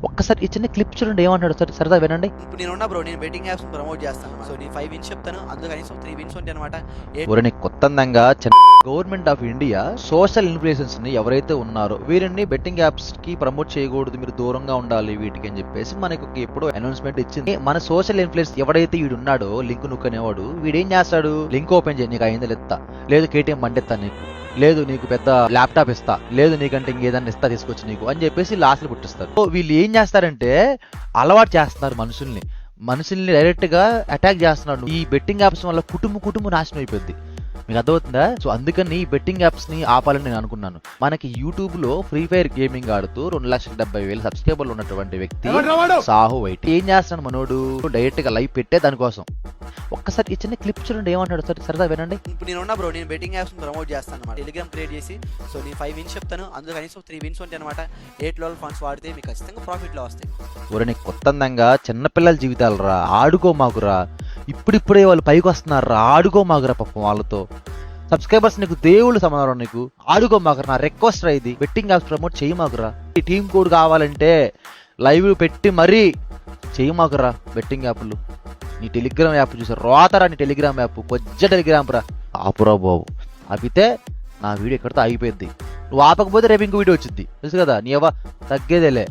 ఒక్కసారి ఈ చిన్న క్లిప్ చూడండి, ఏమంటాడు సార్ సరదా వినండి. ఇప్పుడు నేను ఉన్నా బ్రో, నేను బెట్టింగ్ యాప్స్ ప్రమోట్ చేస్తాను. సో నేను 5 విన్స్ చెప్తాను, అందులో కనీసం 3 విన్స్ ఉంటాయి అనమాట. ఊరిని కొత్తందంగా government of India social influencers ని ఎవరైతే ఉన్నారో వీరిని బెట్టింగ్ యాప్స్ కి ప్రమోట్ చేయకూడదు, మీరు దూరంగా ఉండాలి వీటికి అని చెప్పేసి మనకు ఎప్పుడో అనౌన్స్మెంట్ ఇచ్చింది. మన సోషల్ ఇన్ఫ్లుయెన్స్ ఎవడైతే వీడు ఉన్నాడో లింక్ నొక్కనేవాడు, వీడేం చేస్తాడు, లింక్ ఓపెన్ చేయి, నీకు 500 ఇస్తా, లేదు కేటీఎం బండిస్తా నీకు, లేదు నీకు పెద్ద ల్యాప్టాప్ ఇస్తా, లేదు నీకంటే ఇంకేదన్నా ఇస్తా తీసుకొచ్చి నీకు అని చెప్పేసి లాస్ట్లు పుట్టిస్తారు. సో వీళ్ళు ఏం చేస్తారంటే అలవాటు చేస్తున్నారు మనుషుల్ని డైరెక్ట్ గా అటాక్ చేస్తున్నాడు. ఈ బెట్టింగ్ యాప్స్ వల్ల కుటుంబం నాశనం అయిపోద్ది. మీకు అర్థమవుతుందా? సో అందుకని ఈ బెట్టింగ్ యాప్స్ ని ఆపాలని నేను అనుకున్నాను. మనకి యూట్యూబ్ లో ఫ్రీ ఫైర్ గేమింగ్ ఆడుతూ 2,70,000 సబ్స్క్రైబర్లు ఉన్నటువంటి వ్యక్తి సాహు వైట్ ఏం చేస్తున్నాడు మనోడు, డైరెక్ట్ గా లైవ్ పెట్టే దానికోసం. ఒక్కసారి ఈ చిన్న క్లిప్ చూడండి, ఏమంటాడు సార్ సరదా వినండి. ఇప్పుడు నేను ఉన్నా బ్రో, నేను బెట్టింగ్ యాప్స్ ప్రమోట్ చేస్తాను అనమాట. టెలిగ్రామ్ క్రియేట్ చేసి, సో నేను 5 విన్స్ చెప్తాను, అందులో కనీసం 3 విన్స్ ఉంటాయి అనమాట. 8 లెవెల్ ఫండ్స్ వాడితే మీకు ఖచ్చితంగా ప్రాఫిట్లో వస్తాయి. ఊరిని కొత్తందంగా చిన్నపిల్లల జీవితాలు రా, ఆడుకోమాకురా, ఇప్పుడిప్పుడే వాళ్ళు పైకి వస్తున్నారు రా, ఆడుకోమాకురా పాపం వాళ్ళతో. సబ్స్క్రైబర్స్ నీకు దేవుళ్ళు సమాధానం, నీకు ఆడుకోమాకురా, నా రిక్వెస్ట్ రా, ఇది బెట్టింగ్ యాప్స్ ప్రమోట్ చేయమాకురా. ఈ టీమ్ కోడ్ కావాలంటే లైవ్ పెట్టి మరీ చేయమాకురా బెట్టింగ్ యాప్లు. నీ టెలిగ్రామ్ యాప్ చూసారు రోతరా, నీ టెలిగ్రామ్ యాప్ పొజ్జ టెలిగ్రామ్ రా, ఆపురా బాబు. ఆపితే నా వీడియో ఎక్కడితో ఆగిపోయింది. నువ్వు ఆపకపోతే రేపు ఇంకో వీడియో వచ్చింది, తెలుసు కదా, నీ తగ్గేదేలే.